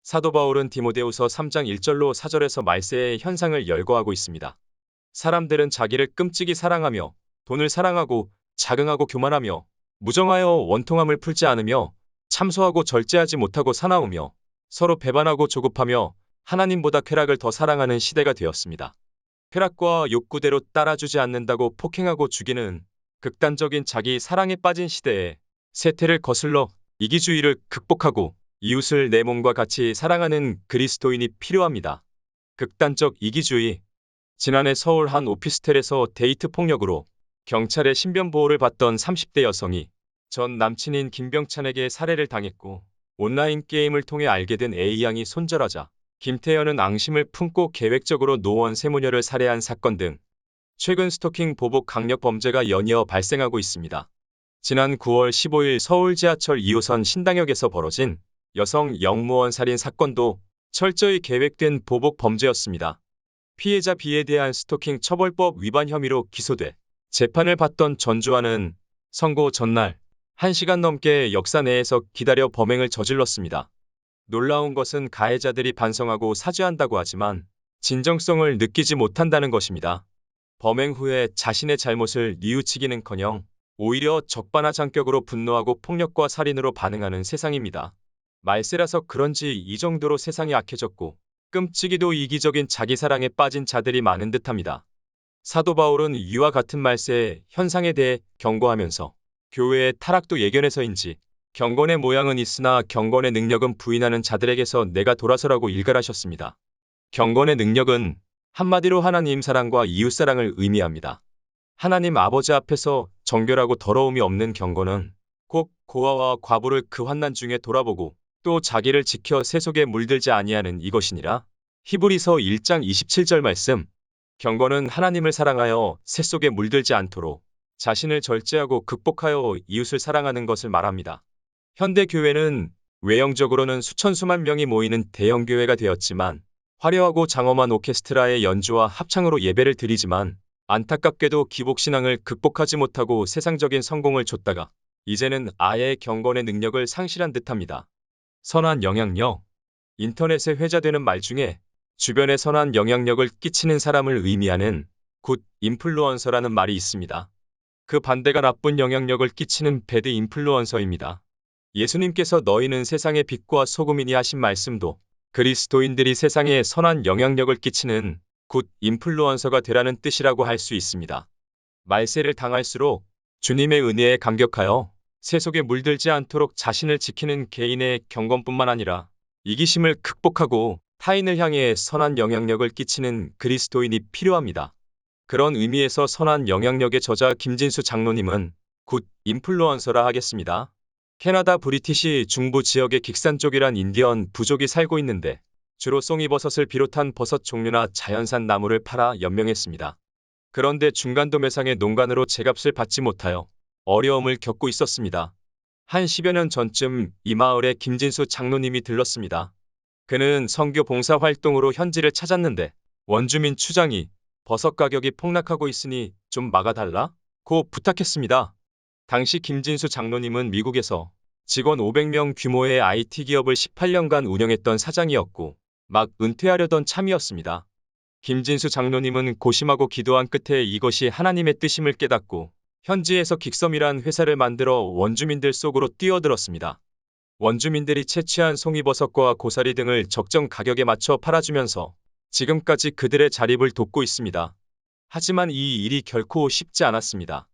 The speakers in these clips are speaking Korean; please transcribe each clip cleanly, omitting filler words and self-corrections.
사도 바울은 디모데후서 3장 1절로 4절에서 말세의 현상을 열거하고 있습니다. 사람들은 자기를 끔찍이 사랑하며 돈을 사랑하고 자긍하고 교만하며 무정하여 원통함을 풀지 않으며 참소하고 절제하지 못하고 사나우며 서로 배반하고 조급하며 하나님보다 쾌락을 더 사랑하는 시대가 되었습니다. 쾌락과 욕구대로 따라주지 않는다고 폭행하고 죽이는 극단적인 자기 사랑에 빠진 시대에 세태를 거슬러 이기주의를 극복하고 이웃을 내 몸과 같이 사랑하는 그리스도인이 필요합니다. 극단적 이기주의. 지난해 서울 한 오피스텔에서 데이트 폭력으로 경찰의 신변 보호를 받던 30대 여성이 전 남친인 김병찬에게 살해를 당했고 온라인 게임을 통해 알게 된 A양이 손절하자 김태현은 앙심을 품고 계획적으로 노원 세무녀를 살해한 사건 등 최근 스토킹 보복 강력 범죄가 연이어 발생하고 있습니다. 지난 9월 15일 서울 지하철 2호선 신당역에서 벌어진 여성 영무원 살인 사건도 철저히 계획된 보복 범죄였습니다. 피해자 B에 대한 스토킹 처벌법 위반 혐의로 기소돼 재판을 받던 전주환은 선고 전날 1시간 넘게 역사 내에서 기다려 범행을 저질렀습니다. 놀라운 것은 가해자들이 반성하고 사죄한다고 하지만 진정성을 느끼지 못한다는 것입니다. 범행 후에 자신의 잘못을 뉘우치기는커녕 오히려 적반하장격으로 분노하고 폭력과 살인으로 반응하는 세상입니다. 말세라서 그런지 이 정도로 세상이 악해졌고 끔찍이도 이기적인 자기사랑에 빠진 자들이 많은 듯합니다. 사도 바울은 이와 같은 말세의 현상에 대해 경고하면서 교회의 타락도 예견해서인지 경건의 모양은 있으나 경건의 능력은 부인하는 자들에게서 내가 돌아서라고 일갈하셨습니다. 경건의 능력은 한마디로 하나님 사랑과 이웃 사랑을 의미합니다. 하나님 아버지 앞에서 정결하고 더러움이 없는 경건은 곧 고아와 과부를 그 환난 중에 돌아보고 또 자기를 지켜 세속에 물들지 아니하는 이것이니라. 히브리서 1장 27절 말씀. 경건은 하나님을 사랑하여 세속에 물들지 않도록 자신을 절제하고 극복하여 이웃을 사랑하는 것을 말합니다. 현대 교회는 외형적으로는 수천 수만 명이 모이는 대형 교회가 되었지만 화려하고 장엄한 오케스트라의 연주와 합창으로 예배를 드리지만 안타깝게도 기복신앙을 극복하지 못하고 세상적인 성공을 좇다가 이제는 아예 경건의 능력을 상실한 듯합니다. 선한 영향력. 인터넷에 회자되는 말 중에 주변에 선한 영향력을 끼치는 사람을 의미하는 굿 인플루언서라는 말이 있습니다. 그 반대가 나쁜 영향력을 끼치는 배드 인플루언서입니다. 예수님께서 너희는 세상의 빛과 소금이니 하신 말씀도 그리스도인들이 세상에 선한 영향력을 끼치는 굿 인플루언서가 되라는 뜻이라고 할 수 있습니다. 말세를 당할수록 주님의 은혜에 감격하여 세속에 물들지 않도록 자신을 지키는 개인의 경건뿐만 아니라 이기심을 극복하고 타인을 향해 선한 영향력을 끼치는 그리스도인이 필요합니다. 그런 의미에서 선한 영향력의 저자 김진수 장로님은 굿 인플루언서라 하겠습니다. 캐나다 브리티시 중부 지역의 긱산족이란 인디언 부족이 살고 있는데 주로 송이버섯을 비롯한 버섯 종류나 자연산 나무를 팔아 연명했습니다. 그런데 중간도 매상의 농간으로 제값을 받지 못하여 어려움을 겪고 있었습니다. 한 10여 년 전쯤 이 마을에 김진수 장로님이 들렀습니다. 그는 선교 봉사 활동으로 현지를 찾았는데 원주민 추장이 버섯 가격이 폭락하고 있으니 좀 막아달라고 부탁했습니다. 당시 김진수 장로님은 미국에서 직원 500명 규모의 IT 기업을 18년간 운영했던 사장이었고 막 은퇴하려던 참이었습니다. 김진수 장로님은 고심하고 기도한 끝에 이것이 하나님의 뜻임을 깨닫고 현지에서 긱섬이란 회사를 만들어 원주민들 속으로 뛰어들었습니다. 원주민들이 채취한 송이버섯과 고사리 등을 적정 가격에 맞춰 팔아주면서 지금까지 그들의 자립을 돕고 있습니다. 하지만 이 일이 결코 쉽지 않았습니다.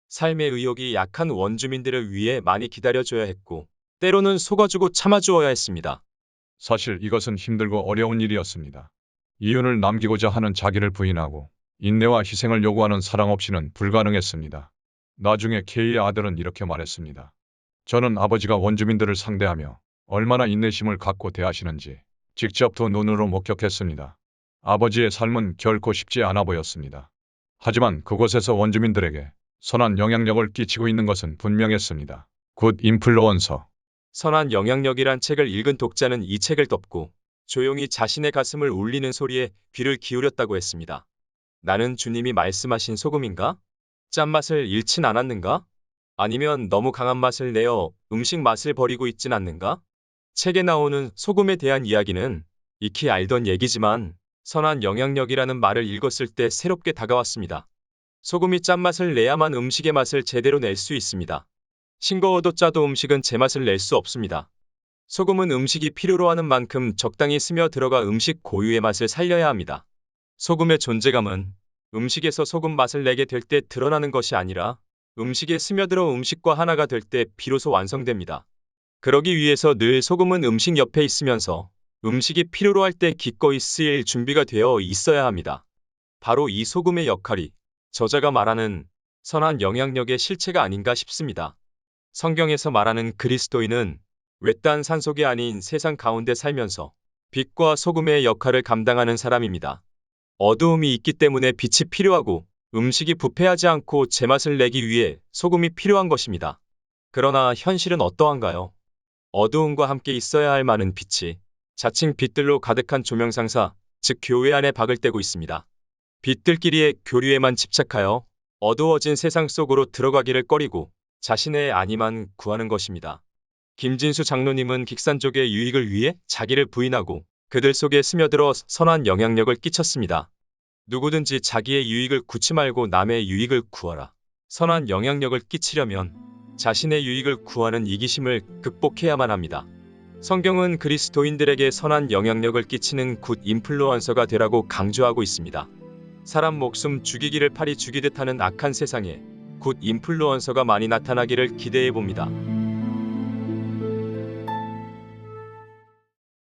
삶의 의욕이 약한 원주민들을 위해 많이 기다려줘야 했고 때로는 속아주고 참아주어야 했습니다. 사실 이것은 힘들고 어려운 일이었습니다. 이윤을 남기고자 하는 자기를 부인하고 인내와 희생을 요구하는 사랑 없이는 불가능했습니다. 나중에 K의 아들은 이렇게 말했습니다. 저는 아버지가 원주민들을 상대하며 얼마나 인내심을 갖고 대하시는지 직접 두 눈으로 목격했습니다. 아버지의 삶은 결코 쉽지 않아 보였습니다. 하지만 그곳에서 원주민들에게 선한 영향력을 끼치고 있는 것은 분명했습니다. 굿 인플루언서. 선한 영향력이란 책을 읽은 독자는 이 책을 덮고 조용히 자신의 가슴을 울리는 소리에 귀를 기울였다고 했습니다. 나는 주님이 말씀하신 소금인가? 짠맛을 잃진 않았는가? 아니면 너무 강한 맛을 내어 음식 맛을 버리고 있진 않는가? 책에 나오는 소금에 대한 이야기는 익히 알던 얘기지만 선한 영향력이라는 말을 읽었을 때 새롭게 다가왔습니다. 소금이 짠맛을 내야만 음식의 맛을 제대로 낼 수 있습니다. 싱거워도 짜도 음식은 제맛을 낼 수 없습니다. 소금은 음식이 필요로 하는 만큼 적당히 스며들어가 음식 고유의 맛을 살려야 합니다. 소금의 존재감은 음식에서 소금 맛을 내게 될 때 드러나는 것이 아니라 음식에 스며들어 음식과 하나가 될 때 비로소 완성됩니다. 그러기 위해서 늘 소금은 음식 옆에 있으면서 음식이 필요로 할 때 기꺼이 쓰일 준비가 되어 있어야 합니다. 바로 이 소금의 역할이 저자가 말하는 선한 영향력의 실체가 아닌가 싶습니다. 성경에서 말하는 그리스도인은 외딴 산속이 아닌 세상 가운데 살면서 빛과 소금의 역할을 감당하는 사람입니다. 어두움이 있기 때문에 빛이 필요하고 음식이 부패하지 않고 제맛을 내기 위해 소금이 필요한 것입니다. 그러나 현실은 어떠한가요? 어두움과 함께 있어야 할 많은 빛이 자칭 빛들로 가득한 조명상사, 즉 교회 안에 박을 떼고 있습니다. 빛들끼리의 교류에만 집착하여 어두워진 세상 속으로 들어가기를 꺼리고 자신의 안위만 구하는 것입니다. 김진수 장로님은 객산족의 유익을 위해 자기를 부인하고 그들 속에 스며들어 선한 영향력을 끼쳤습니다. 누구든지 자기의 유익을 구치 말고 남의 유익을 구하라. 선한 영향력을 끼치려면 자신의 유익을 구하는 이기심을 극복해야만 합니다. 성경은 그리스도인들에게 선한 영향력을 끼치는 굿 인플루언서가 되라고 강조하고 있습니다. 사람 목숨 죽이기를 팔이 죽이듯 하는 악한 세상에 굿 인플루언서가 많이 나타나기를 기대해 봅니다.